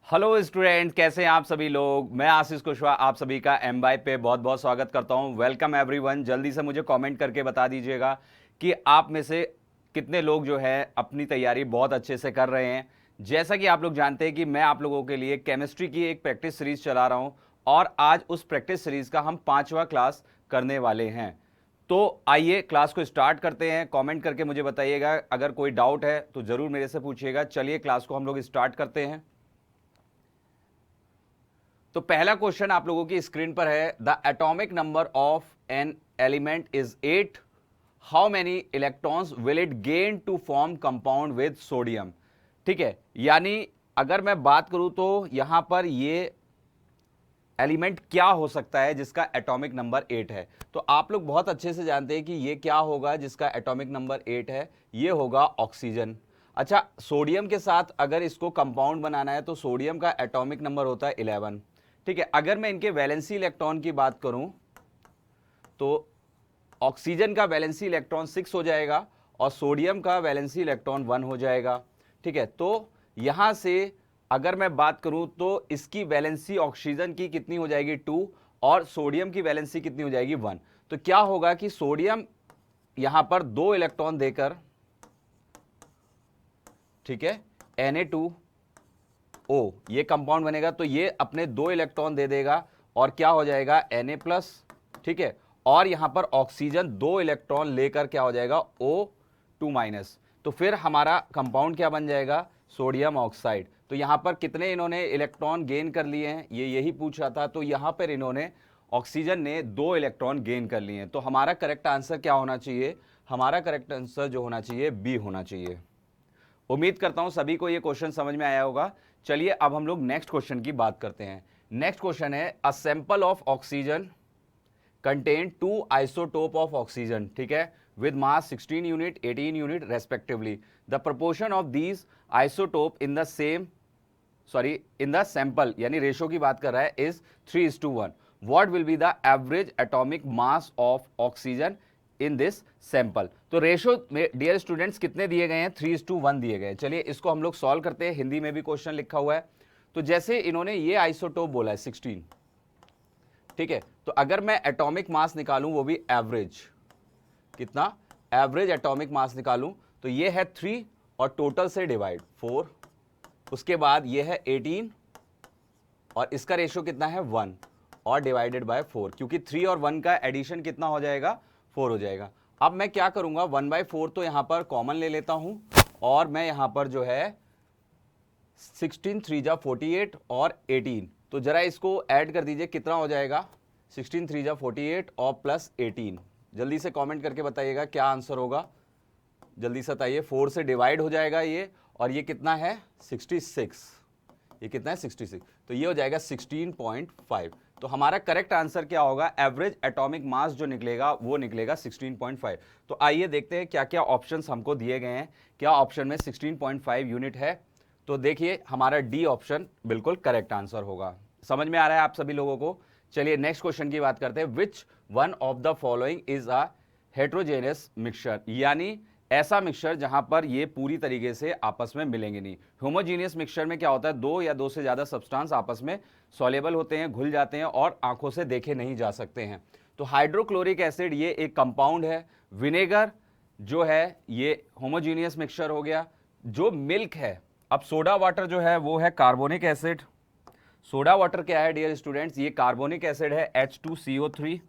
Hello student, कैसे हैं आप सभी लोग। मैं आशीष कुशवाहा आप सभी का एमवाई पे बहुत बहुत स्वागत करता हूं। Welcome everyone. जल्दी से मुझे कमेंट करके बता दीजिएगा कि आप में से कितने लोग जो है अपनी तैयारी बहुत अच्छे से कर रहे हैं। जैसा कि आप लोग जानते हैं कि मैं आप लोगों के लिए केमिस्ट्री की एक प्रैक्टिस सीरीज चला रहा हूं और आज उस प्रैक्टिस सीरीज का हम 5वां क्लास करने वाले हैं। तो आइए क्लास को स्टार्ट करते हैं। कमेंट करके मुझे बताइएगा, अगर कोई डाउट है तो ज़रूर मेरे से पूछिएगा। चलिए क्लास को हम लोग स्टार्ट करते हैं। तो पहला क्वेश्चन आप लोगों की स्क्रीन पर है। The atomic number of an element is 8। How many electrons will it gain to form compound with sodium. ठीक है, यानी अगर मैं बात करूं तो यहां पर ये एलिमेंट क्या हो सकता है जिसका एटॉमिक नंबर 8 है। तो आप लोग बहुत अच्छे से जानते हैं कि ये क्या होगा जिसका एटॉमिक नंबर 8 है। ये होगा ऑक्सीजन। अच्छा, सोडियम के साथ अगर इसको कंपाउंड बनाना है तो सोडियम का एटॉमिक नंबर होता है 11। ठीक है, अगर मैं इनके वैलेंसी इलेक्ट्रॉन की बात करूं तो ऑक्सीजन का वैलेंसी इलेक्ट्रॉन 6 हो जाएगा और सोडियम का वैलेंसी इलेक्ट्रॉन 1 हो जाएगा। ठीक है, तो यहां से अगर मैं बात करूं तो इसकी वैलेंसी ऑक्सीजन की कितनी हो जाएगी 2 और सोडियम की वैलेंसी कितनी हो जाएगी 1। तो क्या होगा कि सोडियम यहां पर 2 इलेक्ट्रॉन देकर, ठीक है, Na2O ये कंपाउंड बनेगा तो ये अपने 2 इलेक्ट्रॉन दे देगा और क्या हो जाएगा Na+। ठीक है, और यहां पर ऑक्सीजन 2 इलेक्ट्रॉन लेकर क्या हो जाएगा O2-। तो फिर हमारा कंपाउंड क्या बन जाएगा, सोडियम ऑक्साइड। तो यहां पर कितने इन्होंने इलेक्ट्रॉन गेन कर लिए हैं, ये यही पूछ रहा था। तो यहां पर इन्होंने ऑक्सीजन ने 2 इलेक्ट्रॉन गेन कर लिए हैं। तो हमारा करेक्ट आंसर क्या होना चाहिए, हमारा करेक्ट आंसर जो होना चाहिए बी होना चाहिए। उम्मीद करता हूं सभी को यह क्वेश्चन समझ में आया होगा। चलिए अब हम लोग नेक्स्ट क्वेश्चन की बात करते हैं। नेक्स्ट क्वेश्चन है a sample of oxygen contain 2 isotope of oxygen, ठीक है, with mass 16 unit 18 unit respectively. The proportion of these isotope in the sample, यानी रेशो की बात कर रहा है, is 3:1। What will be the average atomic mass of oxygen in this sample. तो ratio में डियर स्टूडेंट्स कितने दिए गए हैं, 3:1 दिए गए हैं। चलिए इसको हम लोग सॉल्व करते हैं। हिंदी में भी क्वेश्चन लिखा हुआ है। तो जैसे इन्होंने ये आइसोटोप बोला है 16, ठीक है, तो अगर मैं एटॉमिक मास निकालूं वो भी एवरेज, कितना एवरेज एटॉमिक मास निकालूं तो ये है 3 और टोटल से डिवाइड 4, उसके बाद ये है 18 और इसका रेशो कितना है 1 और डिवाइडेड बाय 4, क्योंकि 3 और 1 का एडिशन कितना हो जाएगा, 4 हो जाएगा। अब मैं क्या करूंगा, 1/4 तो यहां पर कॉमन ले लेता हूं और मैं यहां पर जो है 16 3 जा 48 और 18, तो जरा इसको ऐड कर दीजिए, कितना हो जाएगा 16 3 जा 48 और प्लस 18। जल्दी से कमेंट करके बताइएगा क्या आंसर होगा, जल्दी से बताइए। 4 से डिवाइड हो जाएगा ये, और ये कितना है 66, ये कितना है 66, तो ये हो जाएगा 16.5। तो हमारा करेक्ट आंसर क्या होगा, एवरेज एटॉमिक मास जो निकलेगा वो निकलेगा 16.5। तो आइए देखते हैं क्या क्या ऑप्शंस हमको दिए गए हैं। क्या ऑप्शन में 16.5 यूनिट है, तो देखिए हमारा डी ऑप्शन बिल्कुल करेक्ट आंसर होगा। समझ में आ रहा है आप सभी लोगों को। चलिए नेक्स्ट क्वेश्चन की बात करते हैं। Which one of the following is a heterogeneous mixture, यानी ऐसा मिक्सचर जहां पर ये पूरी तरीके से आपस में मिलेंगे नहीं। होमोजीनियस मिक्सचर में क्या होता है, 2 या 2 से ज्यादा सब्सटेंस आपस में सॉल्युबल होते हैं, घुल जाते हैं और आंखों से देखे नहीं जा सकते हैं। तो हाइड्रोक्लोरिक एसिड ये एक कंपाउंड है। विनेगर जो है ये होमोजीनियस मिक्सचर हो गया। जो मिल्क है, अब सोडा वाटर जो है वो है कार्बोनिक एसिड। सोडा वाटर क्या है डियर स्टूडेंट्स, ये कार्बोनिक एसिड है H2CO3,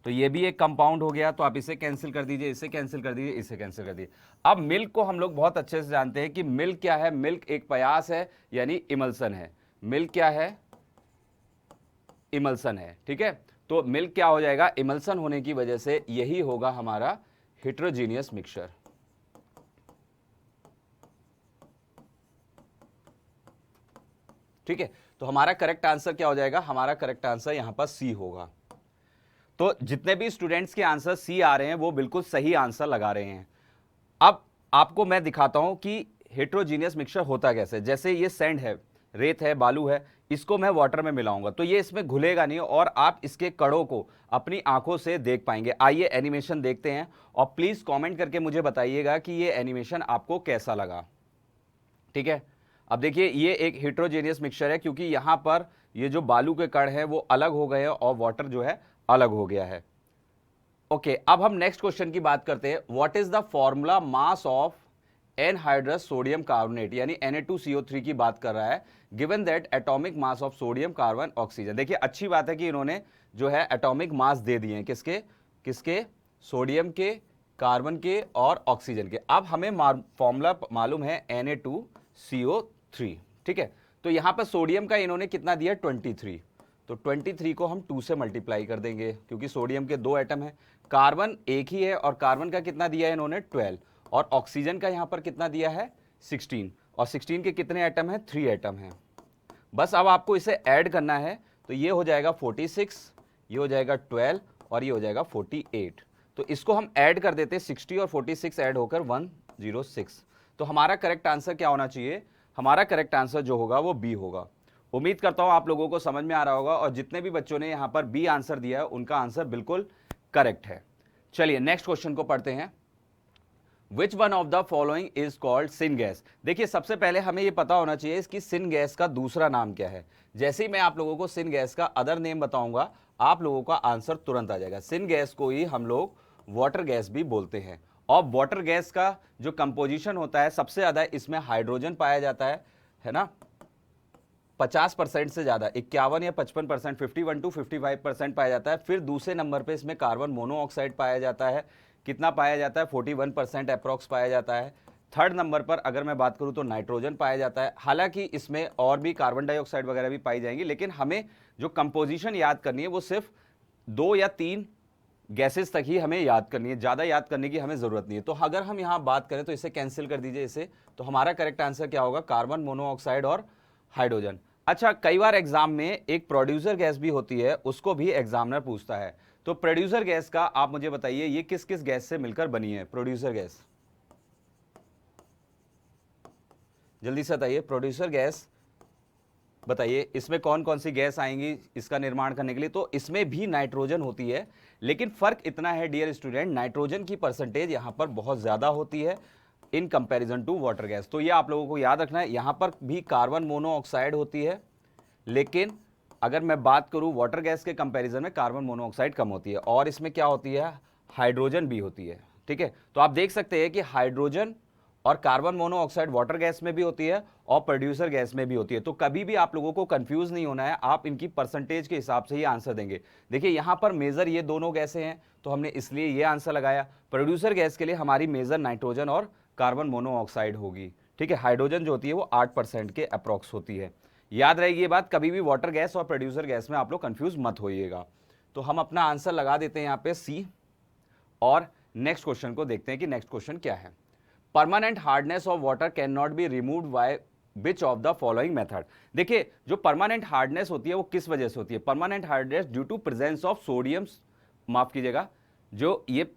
तो ये भी एक कंपाउंड हो गया। तो आप इसे कैंसिल कर दीजिए, इसे कैंसिल कर दीजिए, इसे कैंसिल कर दीजिए। अब मिल्क को हम लोग बहुत अच्छे से जानते हैं कि मिल्क क्या है, मिल्क एक पयास है यानी इमल्सन है। मिल्क क्या है, इमल्सन है, ठीक है। तो मिल्क क्या हो जाएगा, इमल्सन होने की वजह से यही होगा हमारा हेट्रोजीनियस मिक्सचर। ठीक है, तो हमारा करेक्ट आंसर क्या हो जाएगा, हमारा करेक्ट आंसर यहां पर सी होगा। तो जितने भी स्टूडेंट्स के आंसर सी आ रहे हैं वो बिल्कुल सही आंसर लगा रहे हैं। अब आपको मैं दिखाता हूं कि हेट्रोजीनियस मिक्सचर होता कैसे। जैसे ये सैंड है, रेत है, बालू है, इसको मैं वाटर में मिलाऊंगा तो ये इसमें घुलेगा नहीं और आप इसके कणों को अपनी आंखों से देख पाएंगे। आइए एनिमेशन देखते हैं और प्लीज कमेंट करके मुझे बताइएगा कि ये एनिमेशन आपको कैसा लगा। ठीक है, अब देखिए ये एक हेट्रोजेनियस मिक्सचर है क्योंकि यहां पर ये जो बालू के कण हैं वो अलग हो गए हैं और वाटर जो है अलग हो गया है। ओके, अब हम नेक्स्ट क्वेश्चन की बात करते हैं। What is the formula mass of anhydrous sodium carbonate, यानी Na2CO3 की बात कर रहा है, given that atomic mass of sodium carbon oxygen. देखिए अच्छी बात है कि इन्होंने जो है एटॉमिक मास दे दिए हैं, किसके किसके, सोडियम के, कार्बन के और ऑक्सीजन के। अब हमें फॉर्मूला मालूम है Na2CO3, ठीक है। तो यहां पर सोडियम का इन्होंने कितना दिया, 23, तो 23 को हम 2 से मल्टीप्लाई कर देंगे क्योंकि सोडियम के 2 एटम हैं, कार्बन एक ही है और कार्बन का कितना दिया है इन्होंने 12, और ऑक्सीजन का यहां पर कितना दिया है 16, और 16 के कितने एटम हैं, 3 एटम हैं। बस अब आपको इसे ऐड करना है, तो ये हो जाएगा 46, ये हो जाएगा 12 और ये हो जाएगा 48। तो इसको हम ऐड कर देते हैं, 60 और 46 ऐड होकर 106। तो हमारा करेक्ट आंसर क्या होना चाहिए, हमारा करेक्ट आंसर जो होगा वो बी होगा। उम्मीद करता हूं आप लोगों को समझ में आ रहा होगा, और जितने भी बच्चों ने यहां पर बी आंसर दिया है उनका आंसर बिल्कुल करेक्ट है। चलिए नेक्स्ट क्वेश्चन को पढ़ते हैं। Which one of the following is called syn gas. देखिए सबसे पहले हमें यह पता होना चाहिए इसकी सिन गैस का दूसरा नाम क्या है। जैसे ही मैं आप लोगों को सिन गैस का अदर नेम बताऊंगा आप लोगों का आंसर तुरंत आ जाएगा। सिन गैस को ही हम लोग वाटर गैस भी बोलते हैं, और वाटर गैस का जो कंपोजिशन होता है सबसे ज्यादा इसमें हाइड्रोजन पाया जाता है ना, 50% से ज्यादा, 51 या 55%, 51 to 55% पाया जाता है। फिर दूसरे नंबर पे इसमें कार्बन मोनोऑक्साइड पाया जाता है, कितना पाया जाता है, 41% अप्रॉक्स पाया जाता है। थर्ड नंबर पर अगर मैं बात करूं तो नाइट्रोजन पाया जाता है, हालांकि इसमें और भी कार्बन डाइऑक्साइड वगैरह भी पाई जाएंगी, लेकिन हमें जो कंपोजिशन याद करनी है वो सिर्फ 2 या 3 गैसेस तक ही हमें याद करनी है, ज्यादा याद करने की हमें जरूरत नहीं है। तो अगर हम यहां बात करें तो इसे कैंसिल कर दीजिए इसे, तो हमारा करेक्ट आंसर क्या होगा, कार्बन मोनोऑक्साइड और हाइड्रोजन। अच्छा, कई बार एग्जाम में एक प्रोड्यूसर गैस भी होती है, उसको भी एग्जामिनर पूछता है। तो प्रोड्यूसर गैस का आप मुझे बताइए ये किस किस गैस से मिलकर बनी है, प्रोड्यूसर गैस, जल्दी से बताइए। प्रोड्यूसर गैस बताइए, इसमें कौन कौन सी गैस आएंगी इसका निर्माण करने के लिए। तो इसमें भी नाइट्रोजन होती है, लेकिन फर्क इतना है डियर स्टूडेंट, नाइट्रोजन की परसेंटेज यहां पर बहुत ज्यादा होती है in comparison to water gas. तो ये आप लोगों को याद रखना है, यहां पर भी कार्बन मोनोऑक्साइड होती है, लेकिन अगर मैं बात करूं वाटर गैस के कंपैरिजन में कार्बन मोनोऑक्साइड कम होती है, और इसमें क्या होती है, हाइड्रोजन भी होती है, ठीक है। तो आप देख सकते हैं कि हाइड्रोजन और कार्बन मोनोऑक्साइड वाटर गैस में भी होती है और प्रोड्यूसर गैस में भी होती है। तो कभी भी आप लोगों को कंफ्यूज नहीं होना है, आप इनकी परसेंटेज के हिसाब से ही आंसर देंगे। देखिए यहां पर मेजर ये दोनों गैसें हैं तो हमने इसलिए ये आंसर लगाया। प्रोड्यूसर गैस के लिए हमारी मेजर नाइट्रोजन और कार्बन मोनोऑक्साइड होगी, ठीक है। हाइड्रोजन जो होती है वो 8% के अप्रॉक्स होती है। याद रहेगी ये बात, कभी भी वाटर गैस और प्रोड्यूसर गैस में आप लोग कंफ्यूज मत होइएगा। तो हम अपना आंसर लगा देते हैं यहाँ पे सी, और नेक्स्ट क्वेश्चन को देखते हैं कि नेक्स्ट क्वेश्चन क्या है। Permanent hardness of water can not be removed by which of the following method. देखिए जो परमानेंट हार्डनेस होती है वो किस वजह से होती है, permanent hardness due to presence of sodium, माफ कीजिएगा, जो ये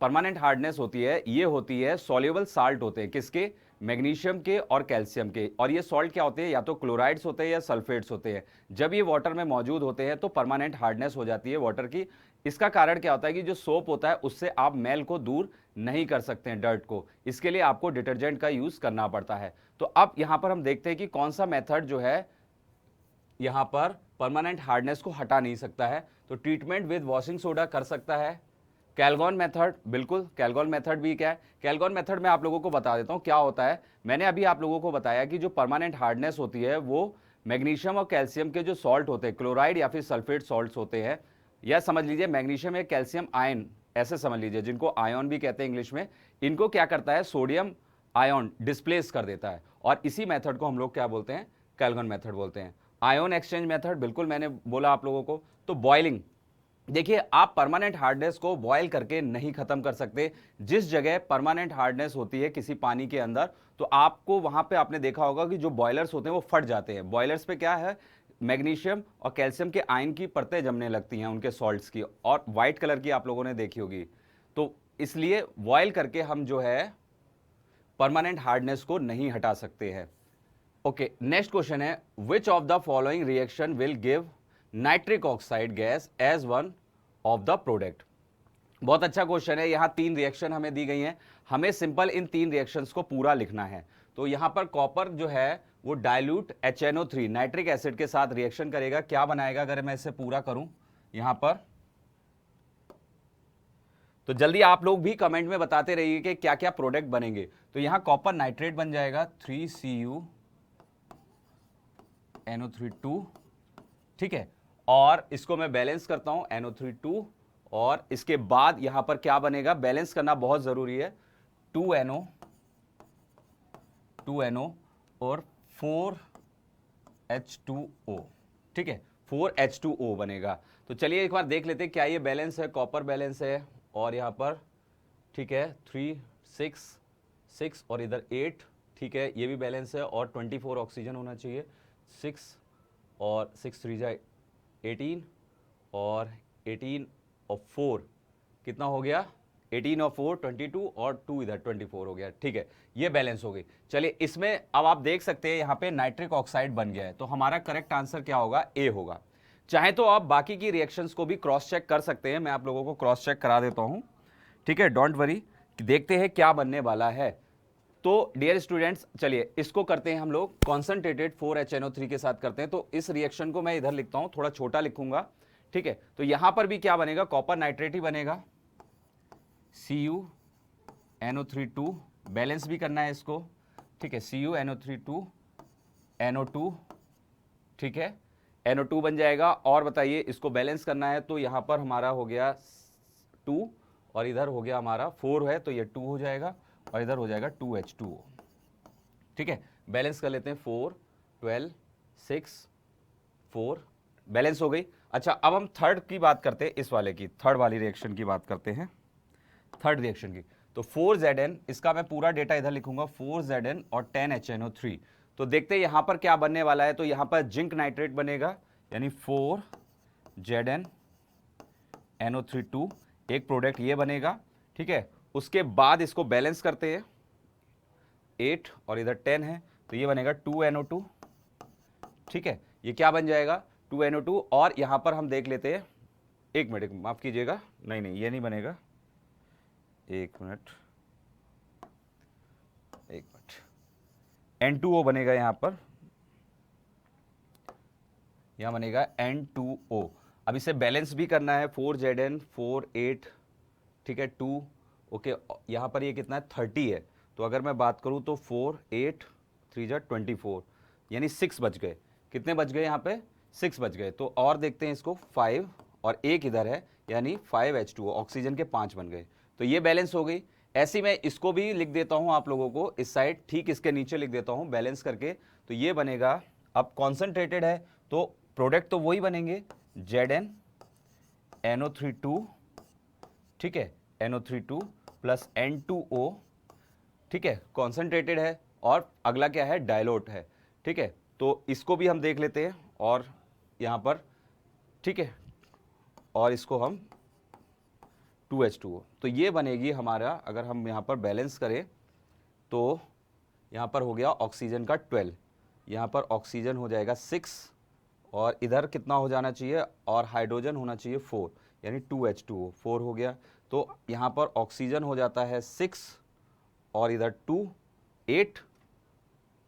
परमानेंट हार्डनेस होती है ये होती है सॉल्युबल साल्ट होते हैं, किसके, मैग्नीशियम के और कैल्शियम के। और ये सॉल्ट क्या होते हैं, या तो क्लोराइड्स होते हैं या सल्फेट्स होते हैं। जब ये वाटर में मौजूद होते हैं तो परमानेंट हार्डनेस हो जाती है वाटर की। इसका कारण क्या होता है कि जो सोप होता है उससे आप मैल को दूर नहीं कर सकते हैं, डर्ट को, इसके लिए आपको डिटर्जेंट का यूज करना पड़ता है। तो अब यहां पर हम देखते हैं कि कौन सा मेथड जो है यहां पर परमानेंट हार्डनेस को हटा नहीं सकता है। तो ट्रीटमेंट विद वॉशिंग सोडा कर सकता है, कैलगॉन मेथड, बिल्कुल कैलगॉन मेथड भी क्या है, कैलगॉन मेथड में आप लोगों को बता देता हूं क्या होता है। मैंने अभी आप लोगों को बताया कि जो परमानेंट हार्डनेस होती है वो मैग्नीशियम और कैल्शियम के जो सॉल्ट होते हैं, क्लोराइड या फिर सल्फेट सॉल्ट्स होते हैं, या समझ लीजिए मैग्नीशियम या कैल्शियम आयन, ऐसे समझ लीजिए, जिनको आयन भी कहते हैं इंग्लिश में, इनको क्या करता है, सोडियम आयन डिस्प्लेस कर देता है, और इसी मेथड को हम लोग क्या बोलते हैं, कैलगॉन मेथड बोलते हैं। आयन एक्सचेंज मेथड, बिल्कुल मैंने बोला आप लोगों को। तो बॉइलिंग, देखिए आप परमानेंट हार्डनेस को बॉयल करके नहीं खत्म कर सकते। जिस जगह परमानेंट हार्डनेस होती है किसी पानी के अंदर, तो आपको वहां पे आपने देखा होगा कि जो बॉयलर्स होते हैं वो फट जाते हैं। बॉयलर्स पे क्या है, मैग्नीशियम और कैल्शियम के आयन की परतें जमने लगती हैं उनके सॉल्ट्स की, और व्हाइट कलर की आप लोगों ने देखी होगी। तो इसलिए बॉयल करके हम जो है परमानेंट हार्डनेस को नहीं हटा सकते हैं। ओके, नेक्स्ट क्वेश्चन है, which of the following reaction will give nitric oxide gas as one of the product. बहुत अच्छा क्वेश्चन है। यहां 3 रिएक्शन हमें दी गई हैं, हमें सिंपल इन 3 रिएक्शंस को पूरा लिखना है। तो यहां पर कॉपर जो है वो डाइल्यूट HNO3 नाइट्रिक एसिड के साथ रिएक्शन करेगा, क्या बनाएगा अगर मैं इसे पूरा करूं यहां पर, तो जल्दी आप लोग भी कमेंट में बताते रहिए कि क्या क्या प्रोडक्ट बनेंगे। तो यहां कॉपर नाइट्रेट बन जाएगा 3CuNO3 ठीक है, और इसको मैं बैलेंस करता हूं NO3 और इसके बाद यहां पर क्या बनेगा, बैलेंस करना बहुत जरूरी है, 2NO और 4H2O, ठीक है, 4H2O बनेगा। तो चलिए एक बार देख लेते हैं क्या ये बैलेंस है, कॉपर बैलेंस है और यहां पर ठीक है 3 6 6 और इधर 8, ठीक है ये भी बैलेंस है और 24 ऑक्सीजन होना चाहिए, 6 और 6 3 जा 18 और 18 और 4 कितना हो गया, 18 और 4 22 और 2 इधर 24 हो गया, ठीक है ये बैलेंस हो गई। चलिए इसमें अब आप देख सकते हैं यहां पे नाइट्रिक ऑक्साइड बन गया है, तो हमारा करेक्ट आंसर क्या होगा, ए होगा। चाहे तो आप बाकी की रिएक्शंस को भी क्रॉस चेक कर सकते हैं, मैं आप लोगों को क्रॉस चेक करा देता हूं, ठीक है डोंट वरी, देखते हैं क्या बनने वाला है। तो डियर स्टूडेंट्स चलिए इसको करते हैं हम लोग कॉन्सेंट्रेटेड 4HNO3 के साथ करते हैं। तो इस रिएक्शन को मैं इधर लिखता हूं, थोड़ा छोटा लिखूंगा, ठीक है, तो यहां पर भी क्या बनेगा, कॉपर नाइट्रेट ही बनेगा, CuNO3 बैलेंस भी करना है इसको, ठीक है, CuNO3 NO2, ठीक है NO2 बन जाएगा। और बताइए इसको बैलेंस करना है तो यहां पर हमारा हो गया 2 और इधर हो गया हमारा 4 है तो ये 2 हो जाएगा और इधर हो जाएगा 2H2O, ठीक है बैलेंस कर लेते हैं, 4 12 6 4 बैलेंस हो गई। अच्छा अब हम थर्ड की बात करते हैं, इस वाले की थर्ड वाली रिएक्शन की बात करते हैं, थर्ड रिएक्शन की। तो 4Zn, इसका मैं पूरा डेटा इधर लिखूंगा, 4Zn और 10HNO3। तो देखते हैं यहां पर क्या बनने वाला है, तो यहां पर जिंक नाइट्रेट बनेगा यानी 4ZnNO3 एक प्रोडक्ट ये बनेगा, ठीक है। उसके बाद इसको बैलेंस करते हैं, 8 और इधर 10 है तो ये बनेगा 2NO2, ठीक है ये क्या बन जाएगा 2NO2। और यहां पर हम देख लेते हैं, एक मिनट माफ कीजिएगा, नहीं नहीं ये नहीं बनेगा, एक मिनट N2O बनेगा यहां पर, यहां बनेगा N2O। अब इसे बैलेंस भी करना है, 4Zn 4 8, ठीक है 2, ओके यहां पर ये कितना है 30 है, तो अगर मैं बात करूं तो 4 8 3 जा 24 यानी 6 बच गए, कितने बच गए यहां पे 6 बच गए। तो और देखते हैं इसको, 5 और एक इधर है यानी 5H2O, ऑक्सीजन के 5 बन गए, तो ये बैलेंस हो गई। ऐसी मैं इसको भी लिख देता हूं आप लोगों को इस साइड, ठीक इसके नीचे लिख देता हूं बैलेंस करके, तो ये बनेगा, अब कॉन्सेंट्रेटेड है तो प्रोडक्ट तो वही बनेंगे, ZnNO3 ठीक है NO3 प्लस N2O, ठीक है कॉन्सेंट्रेटेड है, और अगला क्या है डायलोट है, ठीक है तो इसको भी हम देख लेते हैं और यहां पर, ठीक है और इसको हम 2H2O, तो ये बनेगी हमारा, अगर हम यहां पर बैलेंस करें तो यहां पर हो गया ऑक्सीजन का 12, यहां पर ऑक्सीजन हो जाएगा 6 और इधर कितना हो जाना चाहिए, और हाइड्रोजन होना चाहिए 4 यानी 2H2O, 4 हो गया, तो यहां पर ऑक्सीजन हो जाता है 6 और इधर 2 8,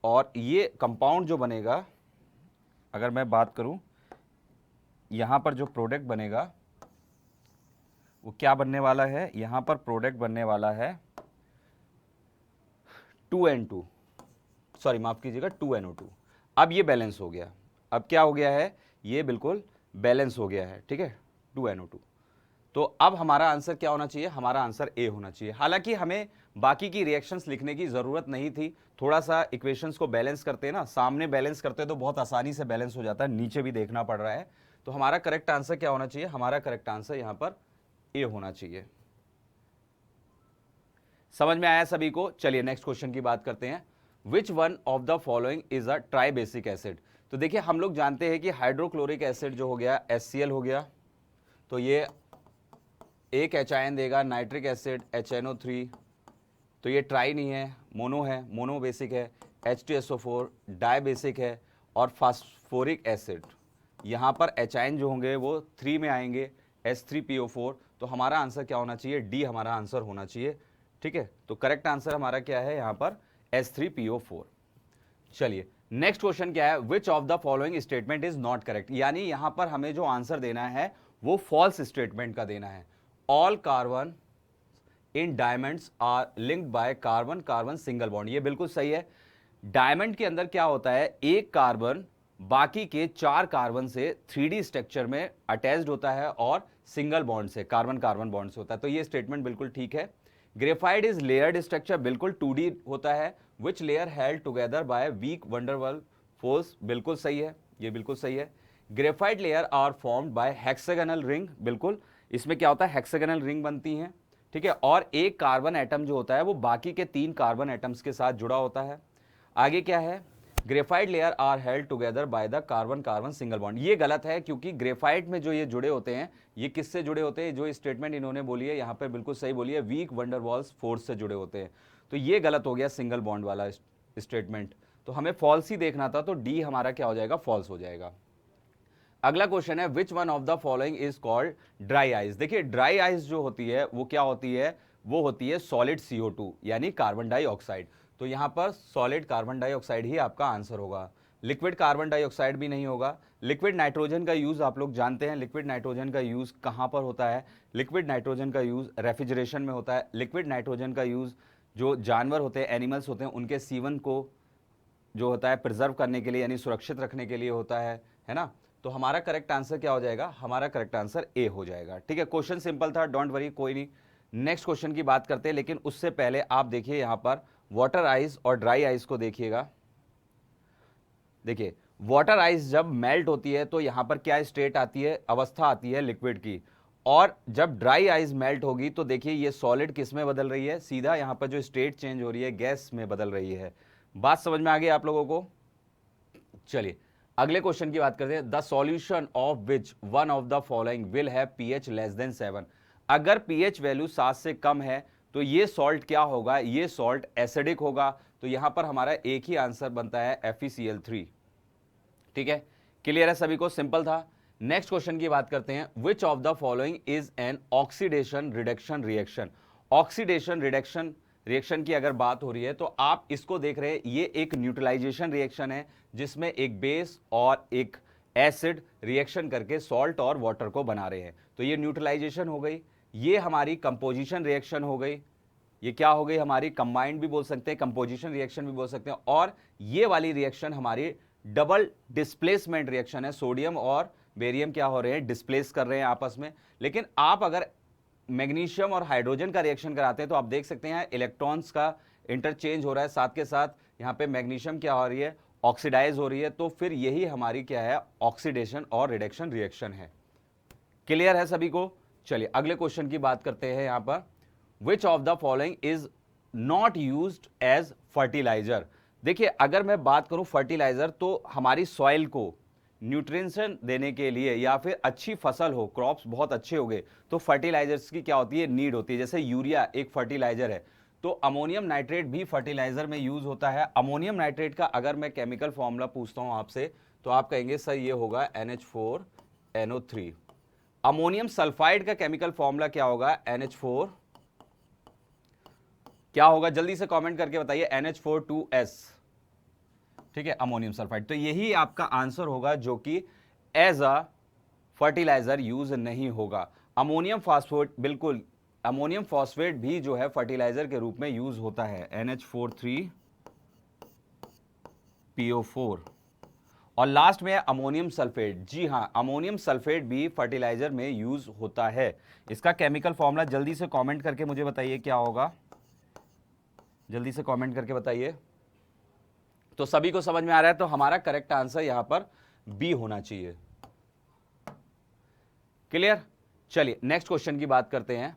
और ये कंपाउंड जो बनेगा, अगर मैं बात करूं यहां पर जो प्रोडक्ट बनेगा वो क्या बनने वाला है, यहां पर प्रोडक्ट बनने वाला है 2N2, सॉरी माफ कीजिएगा 2NO2। अब ये बैलेंस हो गया, अब क्या हो गया है, ये बिल्कुल बैलेंस हो गया है, ठीक है 2NO2। तो अब हमारा आंसर क्या होना चाहिए, हमारा आंसर ए होना चाहिए। हालांकि हमें बाकी की रिएक्शंस लिखने की जरूरत नहीं थी, थोड़ा सा इक्वेशंस को बैलेंस करते हैं ना, सामने बैलेंस करते हैं तो बहुत आसानी से बैलेंस हो जाता है, नीचे भी देखना पड़ रहा है। तो हमारा करेक्ट आंसर क्या होना चाहिए, हमारा करेक्ट आंसर यहां पर ए होना चाहिए। समझ में आया सभी को। चलिए नेक्स्ट क्वेश्चन की बात करते हैं, which one of the following is a tribasic acid. तो देखिए हम लोग जानते हैं कि हाइड्रोक्लोरिक एसिड जो हो गया HCl हो गया, तो ये एक H देगा, नाइट्रिक एसिड HNO3, तो ये ट्राई नहीं है, मोनो है, मोनो बेसिक है, H2SO4 डाई बेसिक है, और फास्फोरिक एसिड यहाँ पर H जो होंगे वो 3 में आएंगे, H3PO4। तो हमारा आंसर क्या होना चाहिए, डी हमारा आंसर होना चाहिए, ठीक है। तो करेक्ट आंसर हमारा क्या है यहाँ पर H3PO4। चलिए नेक्स्ट क्वेश्चन क्या है, which of the following statement is not correct, यानी यहां पर हमें जो आंसर देना है वो फॉल्स स्टेटमेंट का देना है। All carbon in diamonds are linked by carbon carbon single bond, ये बिल्कुल सही है। डायमंड के अंदर क्या होता है, एक कार्बन बाकी के 4 कार्बन से 3D स्ट्रक्चर में अटैच्ड होता है और सिंगल बॉन्ड से कार्बन कार्बन बॉन्ड से होता है, तो ये स्टेटमेंट बिल्कुल ठीक है। ग्रेफाइट इज लेयर्ड स्ट्रक्चर, बिल्कुल 2D होता है। Which layer held together by weak van der Waals force, बिल्कुल सही है, ये बिल्कुल सही है। Graphite layer are formed by hexagonal ring, बिल्कुल इसमें क्या होता है, हेक्सागोनल रिंग बनती हैं, ठीक है। और एक कार्बन एटम जो होता है वो बाकी के 3 कार्बन एटम्स के साथ जुड़ा होता है। आगे क्या है, graphite layer are held together by the carbon carbon single bond, ये गलत है क्योंकि ग्रेफाइट में जो ये जुड़े होते हैं ये किससे जुड़े होते हैं, जो स्टेटमेंट इन्होंने बोली है यहाँ पे बिल्कुल सही बोली है, वीक वंडरवॉल्स फोर्स से जुड़े होते हैं, तो ये गलत हो गया सिंगल बॉन्ड वाला स्टेटमेंट, तो हमें फॉल्स ही देखना था, तो डी हमारा क्या हो जाएगा, फॉल्स हो जाएगा। अगला क्वेश्चन है, which one of the following is called dry ice. देखिए ड्राई आइस जो होती है वो क्या होती है, वो होती है सॉलिड CO2 यानी कार्बन डाइऑक्साइड, तो यहां पर सॉलिड कार्बन डाइऑक्साइड ही आपका आंसर होगा, लिक्विड कार्बन डाइऑक्साइड भी नहीं होगा। लिक्विड नाइट्रोजन का यूज आप लोग जानते हैं, लिक्विड नाइट्रोजन का यूज कहां पर होता है, लिक्विड नाइट्रोजन का यूज रेफ्रिजरेशन में होता है। लिक्विड नाइट्रोजन का यूज जो जानवर होते हैं, एनिमल्स होते हैं, उनके सीवन को जो होता है प्रिजर्व करने के लिए यानी सुरक्षित रखने के लिए होता है ना। तो हमारा करेक्ट आंसर क्या हो जाएगा, हमारा करेक्ट आंसर ए हो जाएगा, ठीक है। क्वेश्चन सिंपल था, डोंट वरी, कोई नहीं। नेक्स्ट क्वेश्चन की बात करते हैं, लेकिन उससे पहले आप देखिए यहां पर वाटर आइस और ड्राई आइस को देखिएगा। देखिए वाटर आइस जब मेल्ट होती है तो यहां पर क्या स्टेट आती है, अवस्था आती है लिक्विड की, और जब ड्राई आइस मेल्ट होगी तो देखिए ये सॉलिड किस में बदल रही है, सीधा यहां पर जो स्टेट चेंज हो रही है गैस में बदल रही है। बात समझ में आ गई आप लोगों को। चलिए अगले क्वेश्चन की बात करते हैं, the solution of which one of the following will have pH less than 7। अगर pH वैल्यू 7 से कम है तो ये सॉल्ट क्या होगा, ये सॉल्ट एसिडिक होगा, तो यहां पर हमारा एक ही आंसर बनता है FeCl3, ठीक है। क्लियर है सभी को, सिंपल था। नेक्स्ट क्वेश्चन की बात करते हैं, विच of the following is an oxidation reduction reaction. Oxidation reduction reaction की अगर बात हो रही है तो आप इसको देख रहे हैं, ये एक न्यूट्रलाइजेशन रिएक्शन है जिसमें एक बेस और एक एसिड रिएक्शन करके सॉल्ट और वाटर को बना रहे हैं, तो ये न्यूट्रलाइजेशन हो गई। ये हमारी कंपोजिशन रिएक्शन हो गई, ये क्या हो गई हमारी, कंबाइंड भी बोल सकते हैं, कंपोजिशन रिएक्शन भी बोल सकते हैं। और ये वाली रिएक्शन हमारी डबल डिस्प्लेसमेंट रिएक्शन है, सोडियम और बेरियम क्या हो रहे हैं, डिस्प्लेस कर रहे हैं आपस में। लेकिन आप अगर मैग्नीशियम और हाइड्रोजन का रिएक्शन कराते हैं तो आप देख सकते हैं इलेक्ट्रॉन्स का इंटरचेंज हो रहा है, साथ के साथ यहाँ पे मैग्नीशियम क्या हो रही है, ऑक्सीडाइज हो रही है, तो फिर यही हमारी क्या है, ऑक्सीडेशन और रिडक्शन रिएक्शन है। क्लियर है सभी को। चलिए अगले क्वेश्चन की बात करते हैं, यहां पर which of the following is not used as fertiliser. देखिए अगर मैं बात करूं फर्टिलाइजर, तो हमारी सॉइल को न्यूट्रिशन देने के लिए या फिर अच्छी फसल हो, क्रॉप्स बहुत अच्छे हो गए, तो फर्टिलाइजर्स की क्या होती है, नीड होती है। जैसे यूरिया एक फर्टिलाइजर है, तो अमोनियम नाइट्रेट भी फर्टिलाइजर में यूज होता है। अमोनियम नाइट्रेट का अगर मैं केमिकल फॉर्मूला पूछता हूं आपसे तो आप कहेंगे सर ये होगा NH4NO3। अमोनियम सल्फाइड का केमिकल फॉर्मूला क्या होगा, NH4 क्या होगा, जल्दी से कमेंट करके बताइए, NH4 2S, ठीक है, अमोनियम सल्फाइड। तो यही आपका आंसर होगा जो कि एज अ फर्टिलाइजर यूज नहीं होगा। अमोनियम फास्फेट, बिल्कुल अमोनियम फॉस्फेट भी जो है फर्टिलाइजर के रूप में यूज होता है, NH4 3PO4। और लास्ट में है अमोनियम सल्फेट, जी हां अमोनियम सल्फेट भी फर्टिलाइजर में यूज होता है। इसका केमिकल फॉर्मूला जल्दी से कमेंट करके मुझे बताइए क्या होगा, जल्दी से कमेंट करके बताइए। तो सभी को समझ में आ रहा है, तो हमारा करेक्ट आंसर यहां पर बी होना चाहिए। क्लियर। चलिए नेक्स्ट क्वेश्चन की बात करते हैं,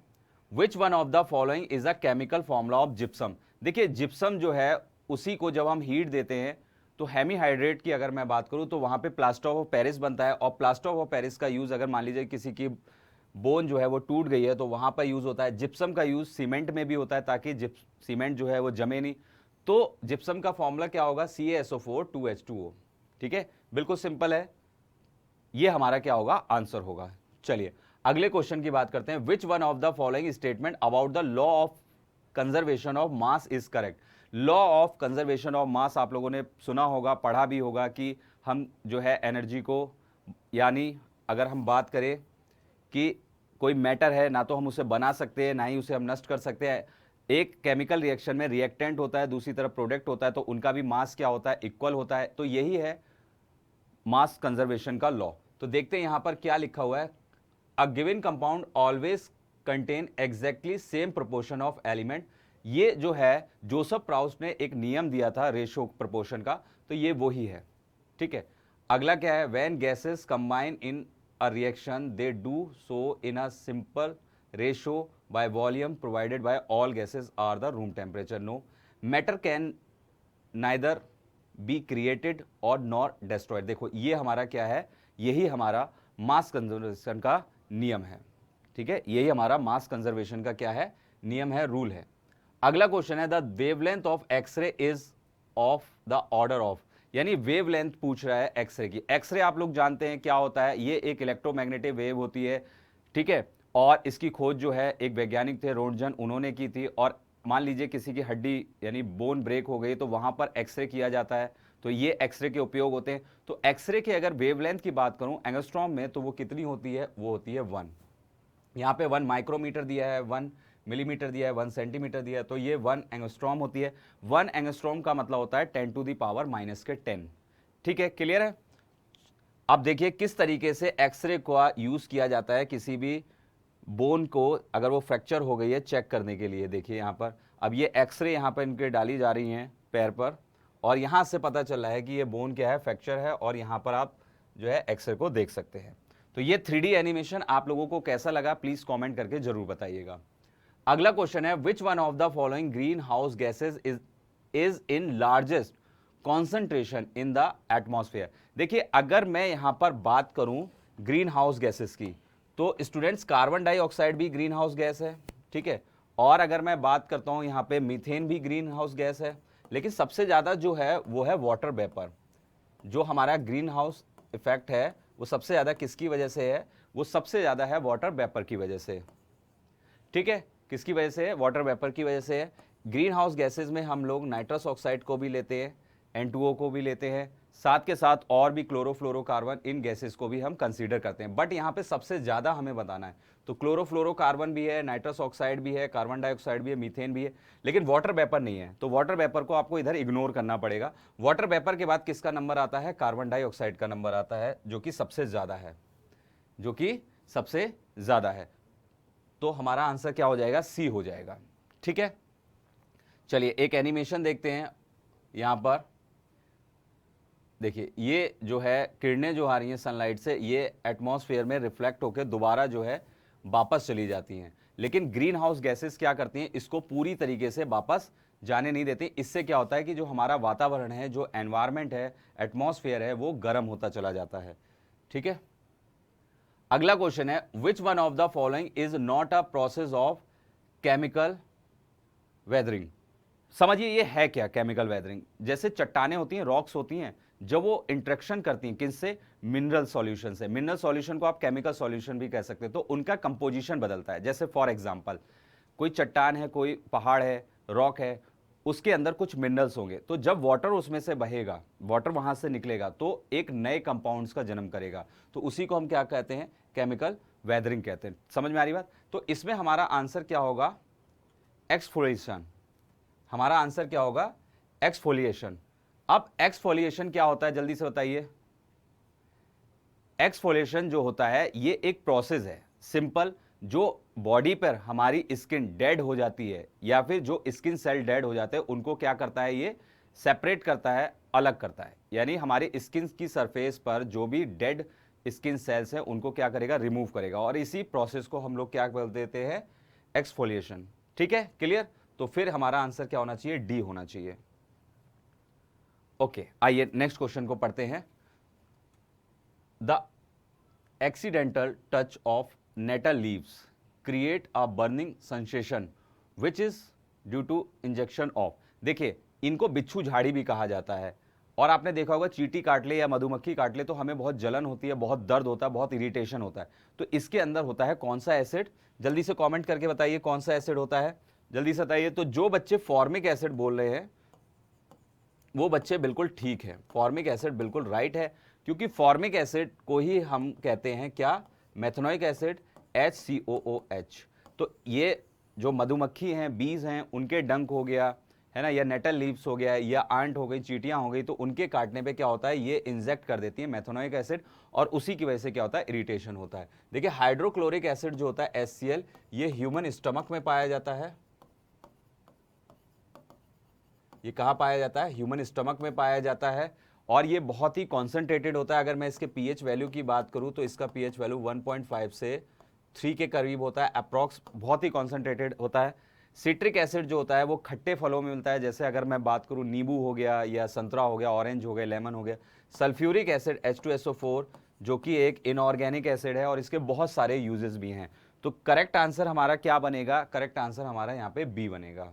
which one of the following is a chemical formula of gypsum. देखिए जिप्सम जो है उसी को जब हम हीट देते हैं तो हेमीहाइड्रेट की अगर मैं बात करूं तो वहां पे प्लास्टर ऑफ पेरिस बनता है, और प्लास्टर ऑफ पेरिस का यूज अगर मान लीजिए किसी की बोन जो है वो टूट गई है तो वहां पर यूज होता है। जिप्सम का यूज सीमेंट में भी होता है ताकि सीमेंट जो है वो जमे नहीं। तो जिप्सम का फॉर्मूला क्या होगा, CaSO4 2H2O, ठीक है, बिल्कुल सिंपल है, ये हमारा क्या होगा, आंसर होगा। चलिए अगले क्वेश्चन की बात करते हैं, which one of the following statement about the law of conservation of mass is correct. Law of conservation of mass आप लोगों ने सुना होगा, पढ़ा भी होगा कि हम जो है एनर्जी को, यानी अगर हम बात करें कि कोई मैटर है, ना तो हम उसे बना सकते हैं ना ही उसे हम नष्ट कर सकते हैं। एक केमिकल रिएक्शन में रिएक्टेंट होता है, दूसरी तरफ प्रोडक्ट होता है, तो उनका भी मास क्या होता है, इक्वल होता है। तो यही है मास कंजर्वेशन का लॉ। तो देखते हैं यहां पर क्या लिखा हुआ है, a given compound always contain exactly same proportion of element. ये जो है जोसेफ प्राउस्ट ने एक नियम दिया था रेशो प्रोपोर्शन का, तो ये वही है। ठीक है, अगला क्या है, when gases combine in a reaction they do so in a simple ratio by volume provided by all gases are the room temperature. No matter can neither be created or nor destroyed. देखो ये हमारा क्या है, यही हमारा mass conservation का नियम है। ठीक है, यही हमारा मास कंजर्वेशन का क्या है, नियम है, रूल है। अगला क्वेश्चन है, the wavelength of X ray is of the order of, यानी वेवलेंथ पूछ रहा है एक्सरे की। एक्सरे आप लोग जानते हैं क्या होता है, ये एक इलेक्ट्रोमैग्नेटिक वेव होती है। ठीक है, और इसकी खोज जो है एक वैज्ञानिक थे रोंटजन, उन्होंने की थी। और मान लीजिए किसी की हड्डी यानी बोन ब्रेक हो गई तो वहां पर एक्सरे किया जाता है, तो ये एक्सरे के उपयोग होते हैं। तो एक्सरे के अगर वेवलेंथ की बात करूं एंगस्ट्रॉम में, तो वो कितनी होती है, वो होती है 1। यहाँ पे 1 माइक्रोमीटर दिया है, 1 मिलीमीटर दिया है, 1 सेंटीमीटर दिया है, तो ये 1 एंगस्ट्रॉम होती है। 1 एंगस्ट्रॉम का मतलब होता है 10 टू द पावर -10। ठीक है, क्लियर है। अब देखिए किस तरीके से एक्सरे का यूज किया जाता है किसी भी बोन को अगर वो फ्रैक्चर हो गई है चेक करने के लिए। देखिए यहाँ पर अब ये एक्सरे यहाँ पर इनके डाली जा रही हैं पैर पर, और यहाँ से पता चल रहा है कि ये बोन क्या है, फ्रैक्चर है, और यहाँ पर आप जो है एक्सरे को देख सकते हैं। तो ये 3D एनिमेशन आप लोगों को कैसा लगा प्लीज कमेंट करके जरूर बताइएगा। अगला क्वेश्चन है, which one of the following green house gases is in largest concentration in the atmosphere. देखिए अगर मैं यहां पर बात करूं ग्रीन हाउस गैसेस की, तो स्टूडेंट्स कार्बन डाइऑक्साइड भी ग्रीन हाउस गैस है। ठीक है, और अगर मैं बात करता हूं यहां पे मीथेन भी ग्रीन हाउस गैस है, लेकिन सबसे ज्यादा जो है वो है वाटर वेपर। जो हमारा ग्रीन हाउस इफेक्ट है वो सबसे ज्यादा किसकी वजह से है, वो सबसे ज्यादा है वाटर वेपर की वजह से। ठीक है, किसकी वजह से है, वाटर वेपर की वजह से है। ग्रीन हाउस गैसेज में हम लोग नाइट्रस ऑक्साइड को भी लेते हैं, N2O को भी लेते हैं, साथ के साथ और भी क्लोरोफ्लोरोकार्बन, इन गैसेस को भी हम कंसीडर करते हैं। बट यहाँ पे सबसे ज्यादा हमें बताना है, तो क्लोरोफ्लोरोकार्बन भी है, नाइट्रस ऑक्साइड भी है, कार्बन डाइऑक्साइड भी है, मीथेन भी है, लेकिन वाटर वेपर नहीं है। तो वाटर वेपर को आपको इधर इग्नोर करना पड़ेगा। वाटर वेपर के बाद किसका नंबर आता है, कार्बन डाइऑक्साइड का नंबर आता है, जो कि सबसे ज्यादा है, जो कि सबसे ज्यादा है। तो हमारा आंसर क्या हो जाएगा, सी हो जाएगा। ठीक है, चलिए एक एनिमेशन देखते हैं। यहां पर देखिए ये जो है किरणें जो आ रही हैं सनलाइट से, ये एटमॉस्फेयर में रिफ्लेक्ट होकर दोबारा जो है वापस चली जाती हैं। लेकिन ग्रीन हाउस गैसेस क्या करती हैं, इसको पूरी तरीके से वापस जाने नहीं देती। इससे क्या होता है कि जो हमारा वातावरण है, जो एनवायरमेंट है, एटमॉस्फेयर है, वो गर्म होता चला जाता है। ठीक है, अगला क्वेश्चन है, which one of the following is not a process of chemical weathering. समझिए ये है क्या केमिकल वेदरिंग। जैसे चट्टानें होती हैं, रॉक्स होती हैं, जब वो इंटरेक्शन करती हैं किससे, मिनरल सॉल्यूशन से। मिनरल सॉल्यूशन को आप केमिकल सॉल्यूशन भी कह सकते हैं, तो उनका कंपोजिशन बदलता है। जैसे फॉर एग्जांपल कोई चट्टान है, कोई पहाड़ है, रॉक है, उसके अंदर कुछ मिनरल्स होंगे, तो जब वाटर उसमें से बहेगा, वाटर वहां से निकलेगा, तो एक नए कंपाउंड्स का जन्म करेगा। तो उसी को हम क्या कहते हैं, केमिकल वेदरिंग कहते हैं। समझ में आ रही बात। तो इसमें हमारा आंसर क्या होगा, एक्सफोलिएशन। हमारा आंसर क्या होगा, एक्सफोलिएशन। अब एक्सफोलिएशन क्या होता है, जल्दी से बताइए। एक्सफोलिएशन जो होता है ये एक प्रोसेस है सिंपल, जो बॉडी पर हमारी स्किन डेड हो जाती है या फिर जो स्किन सेल डेड हो जाते हैं उनको क्या करता है, ये सेपरेट करता है, अलग करता है। यानी हमारी स्किन की सरफेस पर जो भी डेड स्किन सेल्स हैं उनको क्या करेगा, रिमूव करेगा, और इसी प्रोसेस को हम लोग क्या बोल देते हैं, एक्सफोलिएशन। ठीक है, क्लियर। तो फिर हमारा आंसर क्या होना चाहिए, डी होना चाहिए। ओके, आइए नेक्स्ट क्वेश्चन को पढ़ते हैं। The accidental touch of nettle leaves create a burning sensation which is due to injection of. देखिए इनको बिच्छू झाड़ी भी कहा जाता है, और आपने देखा होगा चींटी काट ले या मधुमक्खी काट ले तो हमें बहुत जलन होती है, बहुत दर्द होता है, बहुत इरिटेशन होता है। तो इसके अंदर होता है कौन सा एसिड, जल्दी से कमेंट करके बताइए कौन सा एसिड होता है, जल्दी से बताइए। तो जो बच्चे फॉर्मिक एसिड बोल रहे हैं, वो बच्चे बिल्कुल ठीक है, फॉर्मिक एसिड बिल्कुल राइट है, क्योंकि फॉर्मिक एसिड को ही हम कहते हैं क्या, मेथनोइक एसिड, HCOOH। तो ये जो मधुमक्खी हैं, बीज हैं, उनके डंक हो गया है ना, या नेटल लीव्स हो गया, या आंट हो गई, चींटियां हो गई, तो उनके काटने पे क्या होता है, ये इंजेक्ट कर देती है मेथनोइक एसिड, और उसी की वजह से क्या होता है, इरिटेशन होता है। देखिए हाइड्रोक्लोरिक एसिड जो होता है HCl, ये ह्यूमन स्टमक में पाया जाता है। ये कहाँ पाया जाता है, ह्यूमन स्टमक में पाया जाता है, और ये बहुत ही कॉन्सेंट्रेटेड होता है। अगर मैं इसके पीएच वैल्यू की बात करूं तो इसका पीएच वैल्यू 1.5 से 3 के करीब होता है अप्रॉक्स, बहुत ही कॉन्सेंट्रेटेड होता है। सिट्रिक एसिड जो होता है वो खट्टे फलों में मिलता है, जैसे अगर मैं बात करूं नींबू हो गया, या संतरा हो गया, ऑरेंज हो गया, लेमन हो गया। सल्फ्यूरिक एसिड H2SO4 जो कि एक इनऑर्गेनिक एसिड है, और इसके बहुत सारे यूजेस भी हैं। तो करेक्ट आंसर हमारा क्या बनेगा, करेक्ट आंसर हमारा यहाँ पे बी बनेगा।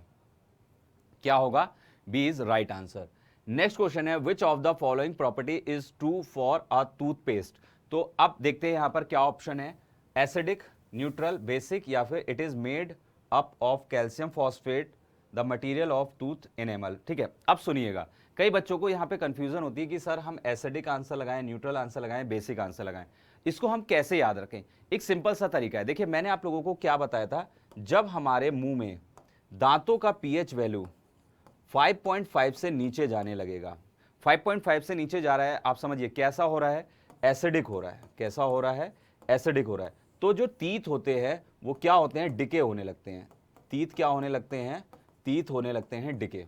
क्या होगा, B is right answer. Next question है, which of the following property is true for a toothpaste. तो अब देखते हैं यहां पर क्या ऑप्शन है, एसिडिक, न्यूट्रल, बेसिक, या फिर it is made up of calcium phosphate the material of tooth enamel. ठीक है, अब सुनिएगा, कई बच्चों को यहां पे कंफ्यूजन होती है कि सर हम एसिडिक आंसर लगाएं, न्यूट्रल आंसर लगाएं, बेसिक आंसर लगाएं। इसको हम कैसे याद रखें, एक सिंपल सा तरीका है। देखिए मैंने आप लोगों को क्या बताया था, जब हमारे मुंह में दांतों का पीएच वैल्यू 5.5 से नीचे जाने लगेगा, 5.5 से नीचे जा रहा है, आप समझिए कैसा हो रहा है, एसिडिक हो रहा है। कैसा हो रहा है, एसिडिक हो रहा है। तो जो तीत होते हैं वो क्या होते हैं, डिके होने लगते हैं। तीत क्या होने लगते हैं, तीत होने लगते हैं डिके।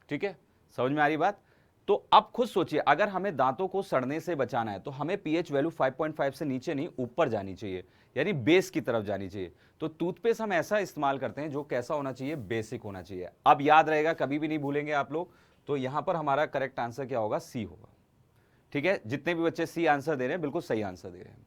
ठीक है, समझ में आ रही बात। तो अब खुद सोचिए, अगर हमें दांतों को सड़ने से बचाना है तो हमें पीएच वैल्यू 5.5 से नीचे नहीं, ऊपर जानी चाहिए, यानी बेस की तरफ जानी चाहिए। तो टूथपेस्ट हम ऐसा इस्तेमाल करते हैं जो कैसा होना चाहिए, बेसिक होना चाहिए। अब याद रहेगा, कभी भी नहीं भूलेंगे आप लोग। तो यहां पर हमारा करेक्ट आंसर क्या होगा, सी होगा। ठीक है, जितने भी बच्चे सी आंसर दे रहे हैं बिल्कुल सही आंसर दे रहे हैं।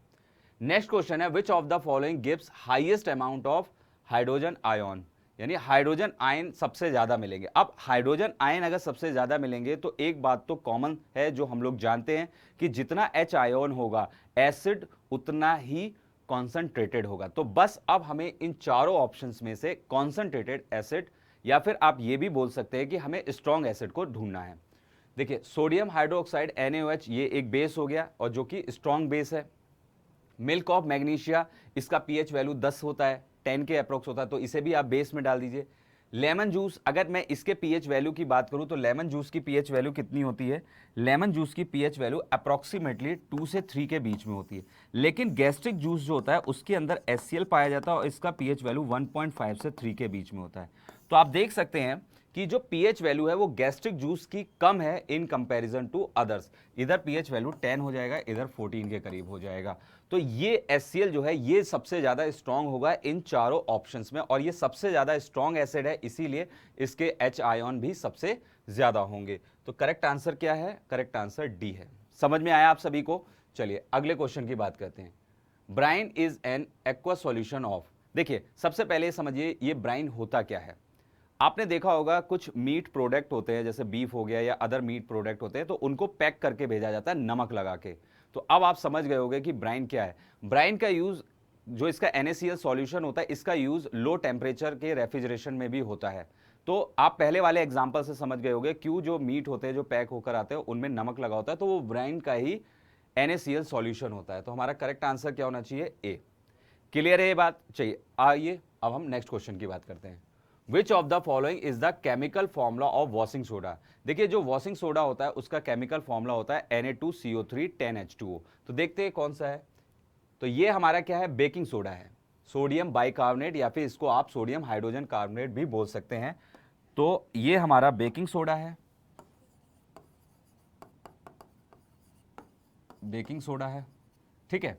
नेक्स्ट क्वेश्चन है, which of the following gives highest amount of hydrogen ion, यानी हाइड्रोजन आयन सबसे ज्यादा मिलेंगे। अब हाइड्रोजन आयन अगर सबसे ज्यादा मिलेंगे तो एक बात तो कॉमन है जो हम लोग जानते हैं कि जितना H आयन होगा एसिड उतना ही कॉन्सेंट्रेटेड होगा। तो बस अब हमें इन चारों ऑप्शंस में से कॉन्सेंट्रेटेड एसिड, या फिर आप ये भी बोल सकते हैं कि हमें स्ट्रॉन्ग एसिड को ढूंढना है। देखिए सोडियम हाइड्रोक्साइड NaOH ये एक बेस हो गया, और जो कि स्ट्रॉन्ग बेस है। मिल्क ऑफ मैग्नीशिया, इसका पीएच वैल्यू 10 होता है, 10 के अप्रोक्स होता है, तो इसे भी आप बेस में डाल दीजिए। लेमन जूस, अगर मैं इसके पीएच वैल्यू की बात करूं तो लेमन जूस की पीएच वैल्यू कितनी होती है, लेमन जूस की पीएच वैल्यू अप्रोक्सीमेटली 2 से 3 के बीच में होती है। लेकिन गैस्ट्रिक जूस जो होता है उसके अंदर HCl पाया जाता है, और इसका पीएच वैल्यू 1.5 से 3 के बीच में होता है। तो आप देख सकते हैं कि जो पीएच वैल्यू है वो गैस्ट्रिक जूस की कम है इन कंपैरिजन टू अदर्स। इधर पीएच वैल्यू 10 हो जाएगा, इधर 14 के करीब हो जाएगा। तो ये HCl जो है ये सबसे ज्यादा स्ट्रांग होगा इन चारों ऑप्शंस में, और ये सबसे ज्यादा स्ट्रांग एसिड है, इसीलिए इसके H आयन भी सबसे ज्यादा होंगे। तो करेक्ट आंसर क्या है, करेक्ट आंसर डी है। समझ में आया आप सभी को। चलिए अगले क्वेश्चन की बात करते हैं। Brine is an aqua solution of. देखिए सबसे पहले समझिए ये ब्राइन होता क्या है। आपने देखा होगा कुछ मीट प्रोडक्ट होते हैं, जैसे बीफ हो गया या अदर मीट प्रोडक्ट होते हैं, तो उनको पैक करके भेजा जाता है नमक लगा के। तो अब आप समझ गए होंगे कि ब्राइन क्या है। ब्राइन का यूज, जो इसका NaCl सॉल्यूशन होता है, इसका यूज लो टेम्परेचर के रेफ्रिजरेशन में भी होता है। तो आप पहले वाले एग्जांपल से समझ गए होंगे क्यों जो मीट होते हैं जो पैक होकर आते हैं उनमें नमक लगा होता है, तो वो ब्राइन का ही NaCl सॉल्यूशन होता है। तो हमारा करेक्ट आंसर क्या होना चाहिए, ए। क्लियर है ये बात। चाहिए आइए अब हम नेक्स्ट क्वेश्चन की बात करते हैं। विच of the following is the chemical formula of washing soda. देखिए जो वॉशिंग सोडा होता है उसका केमिकल फॉर्मूला होता है Na2CO3 10H2O। तो देखते हैं कौन सा है। तो ये हमारा क्या है, बेकिंग सोडा है, सोडियम बाइकार्बोनेट, या फिर इसको आप सोडियम हाइड्रोजन कार्बोनेट भी बोल सकते हैं। तो ये हमारा बेकिंग सोडा है, बेकिंग सोडा है। ठीक है,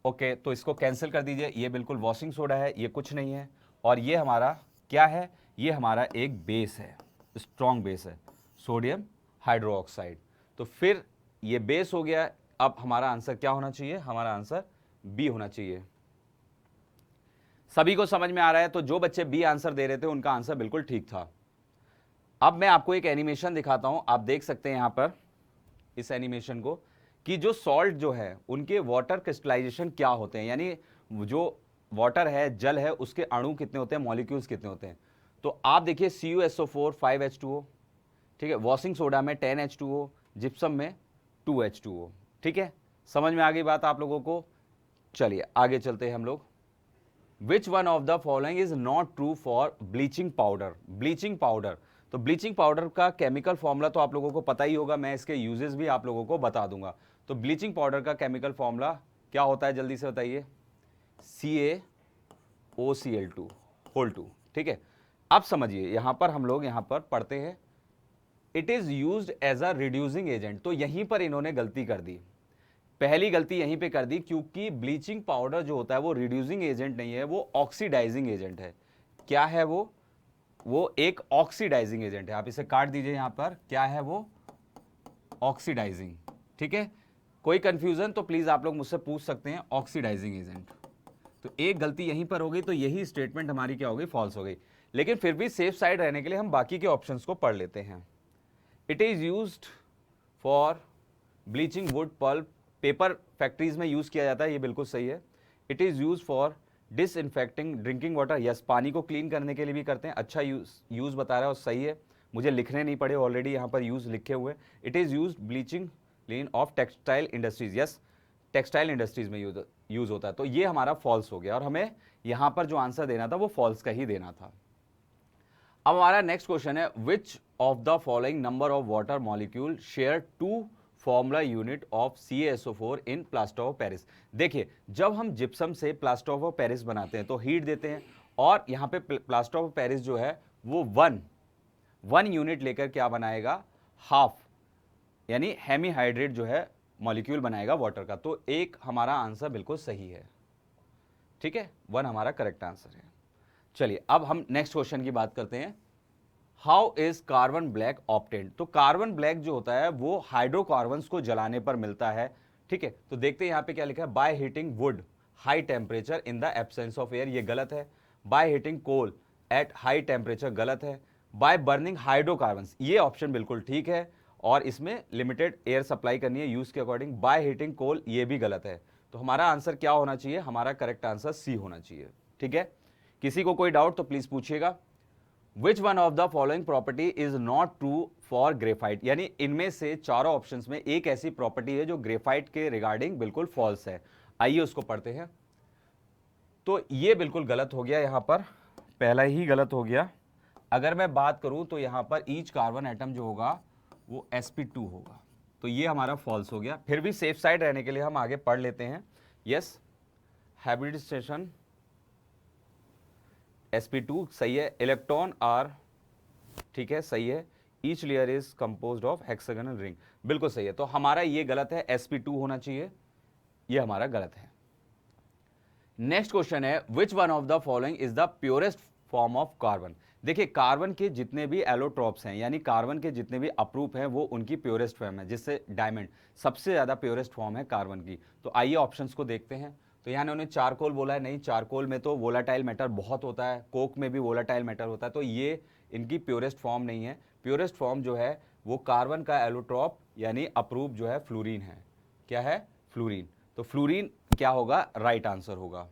ओके, तो इसको कैंसिल कर दीजिए, ये बिल्कुल वॉशिंग सोडा है, ये कुछ नहीं है। और ये हमारा क्या है, ये हमारा एक बेस है, स्ट्रॉन्ग बेस है, सोडियम हाइड्रोक्साइड। तो फिर ये बेस हो गया। अब हमारा आंसर क्या होना चाहिए, हमारा आंसर बी होना चाहिए। सभी को समझ में आ रहा है। तो जो बच्चे बी आंसर दे रहे थे उनका आंसर बिल्कुल ठीक था। अब मैं आपको एक एनिमेशन दिखाता हूं, आप देख सकते हैं यहां पर इस एनिमेशन को, कि जो सॉल्ट जो है उनके वाटर क्रिस्टलाइजेशन क्या होते हैं, यानी जो वाटर है, जल है, उसके अणु कितने होते हैं, मॉलिक्यूल्स कितने होते हैं। तो आप देखिए CuSO4 5H2O, ठीक है, वॉशिंग सोडा में 10H2O, जिप्सम में 2H2O। ठीक है, समझ में आ गई बात आप लोगों को। चलिए आगे चलते हैं हम लोग। Which one of the following is not true for bleaching powder. Bleaching powder, तो ब्लीचिंग पाउडर का केमिकल फॉर्मूला तो आप लोगों को पता ही होगा, मैं इसके यूजेस भी आप लोगों को बता दूंगा। तो ब्लीचिंग पाउडर का केमिकल फॉर्मूला क्या होता है, जल्दी से बताइए। CaOCl2 whole 2। ठीक है, अब समझिए यहां पर हम लोग यहां पर पढ़ते हैं it is used as a reducing agent. तो यहीं पर इन्होंने गलती कर दी, पहली गलती यहीं पे कर दी, क्योंकि ब्लीचिंग पाउडर जो होता है वो रिड्यूसिंग एजेंट नहीं है, वो ऑक्सीडाइजिंग एजेंट है। क्या है वो एक ऑक्सीडाइजिंग एजेंट है। आप इसे काट दीजिए यहां पर, क्या है वो, ऑक्सीडाइजिंग। ठीक है, कोई कंफ्यूजन तो प्लीज आप लोग मुझसे पूछ सकते हैं, ऑक्सीडाइजिंग एजेंट। तो एक गलती यहीं पर हो गई, तो यही स्टेटमेंट हमारी क्या हो गई, फॉल्स हो गई। लेकिन फिर भी सेफ साइड रहने के लिए हम बाकी के ऑप्शंस को पढ़ लेते हैं। It is used for bleaching wood pulp, paper factories में यूज किया जाता है, ये बिल्कुल सही है। It is use for disinfecting drinking water, yes, पानी को क्लीन करने के लिए भी करते हैं। अच्छा यूज बता रहा है और सही है, मुझे लिखने नहीं पड़े, ऑलरेडी यहाँ पर यूज लिखे हुए। It is use bleaching clean of textile industries, yes, textile industries में यूज होता है। तो ये हमारा फॉल्स हो गया, और हमें यहाँ पर जो आंसर देना था वो फॉल्स का ही देना था। अब हमारा नेक्स्ट क्वेश्चन है, which of the following number of water molecule share 2 formula unit of CaSO4 in plaster of Paris. देखिए, जब हम जिप्सम से प्लास्टर ऑफ पेरिस बनाते हैं तो हीट देते हैं, और यहाँ पे प्लास्टर ऑफ पेरिस जो है वो वन यूनिट लेकर क्या बनाएगा, हाफ, यानी हेमीहाइड्रेट जो है मॉलिक्यूल बनाएगा वाटर का। तो एक हमारा आंसर बिल्कुल सही है। ठीक है, 1 हमारा करेक्ट आंसर है। चलिए अब हम नेक्स्ट क्वेश्चन की बात करते हैं। How is carbon black obtained. तो कार्बन ब्लैक जो होता है वो हाइड्रोकार्बन्स को जलाने पर मिलता है। ठीक है, तो देखते हैं यहाँ पे क्या लिखा है, by heating wood high temperature in the absence of air, ये गलत है। By heating coal at high temperature, गलत है। बाय बर्निंग हाइड्रोकार्बन्स, ये ऑप्शन बिल्कुल ठीक है, और इसमें लिमिटेड एयर सप्लाई करनी है यूज के अकॉर्डिंग। बाय हीटिंग कोल, ये भी गलत है। तो हमारा आंसर क्या होना चाहिए, हमारा करेक्ट आंसर सी होना चाहिए। ठीक है, किसी को कोई डाउट तो प्लीज पूछिएगा। Which one of the following property is not true for graphite, यानी इनमें से चारों ऑप्शंस में एक ऐसी प्रॉपर्टी है जो ग्रेफाइट के रिगार्डिंग बिल्कुल फॉल्स है। आइए उसको पढ़ते हैं। तो ये बिल्कुल गलत हो गया, यहां पर पहला ही गलत हो गया। अगर मैं बात करूं तो यहां पर ईच कार्बन एटम जो होगा वो sp2 होगा, तो ये हमारा फॉल्स हो गया। फिर भी सेफ साइड रहने के लिए हम आगे पढ़ लेते हैं। यस, हाइब्रिडाइजेशन sp2 सही है। इलेक्ट्रॉन आर, ठीक है, सही है। Each layer is composed of hexagonal ring, बिल्कुल सही है। तो हमारा ये गलत है, sp2 होना चाहिए, ये हमारा गलत है। नेक्स्ट क्वेश्चन है, which one of the following is the purest form of carbon. देखिए, कार्बन के जितने भी एलोट्रॉप्स हैं, यानी कार्बन के जितने भी अप्रूप हैं, वो उनकी प्योरेस्ट फॉर्म है, जिससे डायमंड सबसे ज्यादा प्योरेस्ट फॉर्म है कार्बन की। तो आइए ऑप्शंस को देखते हैं। तो यहाँ उन्होंने चारकोल बोला है, नहीं, चारकोल में तो वोलाटाइल मैटर बहुत होता है, कोक में भी वोलाटाइल मैटर होता है, तो ये इनकी प्योरेस्ट फॉर्म नहीं है। प्योरेस्ट फॉर्म जो है वो कार्बन का एलोट्रॉप यानी अप्रूप जो है फ्लोरीन है। क्या है, फ्लोरीन। तो फ्लोरीन क्या होगा, राइट आंसर होगा।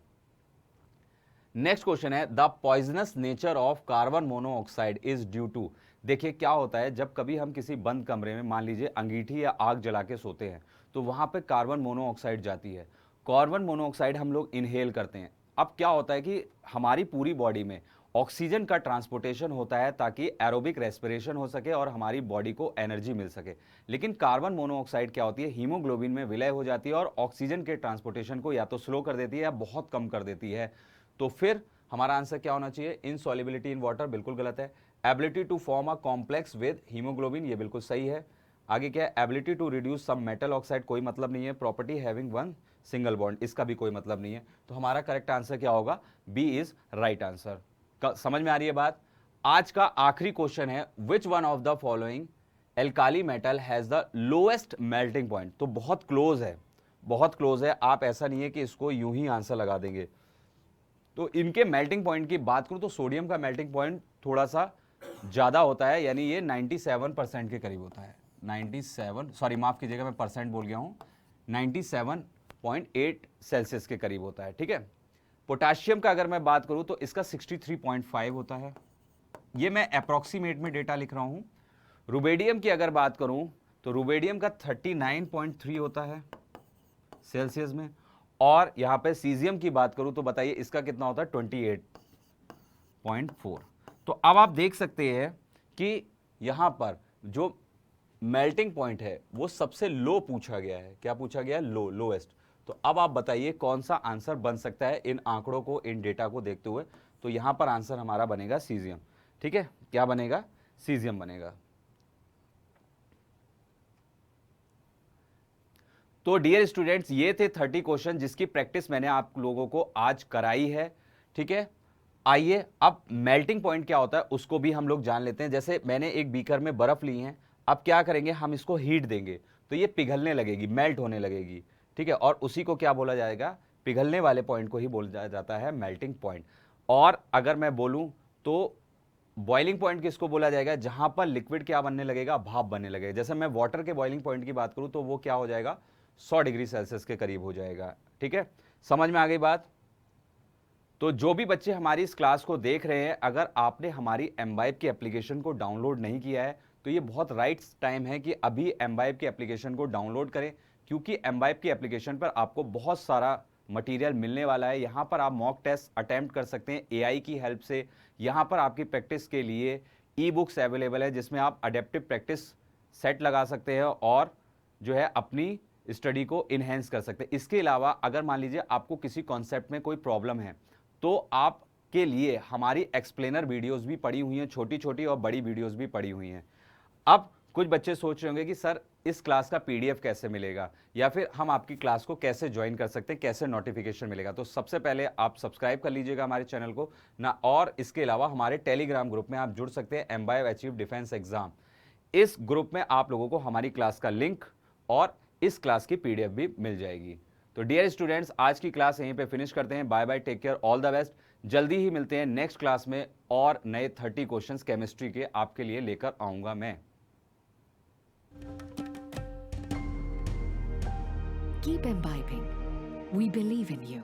नेक्स्ट क्वेश्चन है, the poisonous nature of carbon monoxide is due to. देखिए क्या होता है, जब कभी हम किसी बंद कमरे में मान लीजिए अंगीठी या आग जला के सोते हैं, तो वहां पे कार्बन मोनोऑक्साइड जाती है। कार्बन मोनोऑक्साइड हम लोग इनहेल करते हैं। अब क्या होता है कि हमारी पूरी बॉडी में ऑक्सीजन का ट्रांसपोर्टेशन होता है ताकि एरोबिक रेस्पिरेशन हो सके और हमारी बॉडी को एनर्जी मिल सके। लेकिन कार्बन मोनोऑक्साइड क्या होती है, हीमोग्लोबिन में विलय हो जाती है और ऑक्सीजन के ट्रांसपोर्टेशन को या तो स्लो कर देती है या बहुत कम कर देती है। तो फिर हमारा आंसर क्या होना चाहिए, इनसॉल्युबिलिटी इन वाटर, बिल्कुल गलत है। Ability to form a complex with haemoglobin, ये बिल्कुल सही है। आगे क्या है, ability to reduce some metal oxide, कोई मतलब नहीं है। Property having one single bond, इसका भी कोई मतलब नहीं है। तो हमारा करेक्ट आंसर क्या होगा, बी इज राइट आंसर। समझ में आ रही है बात। आज का आखिरी क्वेश्चन है, which one of the following alkali metal has the lowest melting point. तो बहुत क्लोज है, बहुत क्लोज है, आप ऐसा नहीं है कि इसको यूं ही आंसर लगा देंगे। तो इनके मेल्टिंग पॉइंट की बात करूं तो सोडियम का मेल्टिंग पॉइंट थोड़ा सा ज़्यादा होता है, यानी ये 97% के करीब होता है। 97, सॉरी माफ़ कीजिएगा मैं परसेंट बोल गया हूँ, 97.8 सेल्सियस के करीब होता है। ठीक है, पोटाशियम का अगर मैं बात करूं तो इसका 63.5 होता है। ये मैं अप्रॉक्सीमेट में डेटा लिख रहा हूं। रुबेडियम की अगर बात करूं तो रुबेडियम का 39.3 होता है सेल्सियस में, और यहां पे सीजियम की बात करूं तो बताइए इसका कितना होता है 28.4। तो अब आप देख सकते हैं कि यहां पर जो मेल्टिंग पॉइंट है वो सबसे लो पूछा गया है। क्या पूछा गया है? लो, लोएस्ट। तो अब आप बताइए कौन सा आंसर बन सकता है इन आंकड़ों को, इन डेटा को देखते हुए। तो यहां पर आंसर हमारा बनेगा सीजियम। ठीक है, क्या बनेगा? सीजियम बनेगा। तो डियर स्टूडेंट्स, ये थे 30 क्वेश्चन जिसकी प्रैक्टिस मैंने आप लोगों को आज कराई है। ठीक है, आइए अब मेल्टिंग पॉइंट क्या होता है उसको भी हम लोग जान लेते हैं। जैसे मैंने एक बीकर में बर्फ ली है, अब क्या करेंगे, हम इसको हीट देंगे तो ये पिघलने लगेगी, मेल्ट होने लगेगी। ठीक है, और उसी को क्या बोला जाएगा? पिघलने वाले पॉइंट को ही बोला जाता है मेल्टिंग पॉइंट। और अगर मैं बोलूं तो बॉइलिंग पॉइंट किसको बोला जाएगा? जहां पर लिक्विड क्या बनने लगेगा? भाप बनने लगेगा। जैसे मैं वाटर के बॉइलिंग पॉइंट की बात करूं तो वो क्या हो जाएगा? 100 डिग्री सेल्सियस के करीब हो जाएगा। ठीक है, समझ में आ गई बात? तो जो भी बच्चे हमारी इस क्लास को देख रहे हैं, अगर आपने हमारी एमवाइब की एप्लीकेशन को डाउनलोड नहीं किया है तो ये बहुत राइट टाइम है कि अभी एमवाइब की एप्लीकेशन को डाउनलोड करें, क्योंकि एमवाइब की एप्लीकेशन पर आपको बहुत सारा मटेरियल मिलने वाला है। यहाँ पर आप मॉक टेस्ट अटेम्प्ट कर सकते हैं एआई की हेल्प से। यहाँ पर आपकी प्रैक्टिस के लिए ई बुक्स अवेलेबल है जिसमें आप अडेप्टिव प्रैक्टिस सेट लगा सकते हैं और जो है अपनी स्टडी को इन्हेंस कर सकते हैं। इसके अलावा अगर मान लीजिए आपको किसी कॉन्सेप्ट में कोई प्रॉब्लम है तो आपके लिए हमारी एक्सप्लेनर वीडियोस भी पड़ी हुई हैं, छोटी छोटी और बड़ी वीडियोस भी पड़ी हुई हैं। अब कुछ बच्चे सोच रहे होंगे कि सर इस क्लास का पीडीएफ कैसे मिलेगा, या फिर हम आपकी क्लास को कैसे ज्वाइन कर सकते हैं, कैसे नोटिफिकेशन मिलेगा। तो सबसे पहले आप सब्सक्राइब कर लीजिएगा हमारे चैनल को ना, और इसके अलावा हमारे टेलीग्राम ग्रुप में आप जुड़ सकते हैं, एम्बाइव अचीव डिफेंस एग्जाम। इस ग्रुप में आप लोगों को हमारी क्लास का लिंक और इस क्लास की पीडीएफ भी मिल जाएगी। तो डियर स्टूडेंट्स, आज की क्लास यहीं पे फिनिश करते हैं। Bye bye, take care, all the best. जल्दी ही मिलते हैं नेक्स्ट क्लास में और नए 30 क्वेश्चंस केमिस्ट्री के आपके लिए लेकर आऊंगा मैं। Keep imbibing. We believe in you.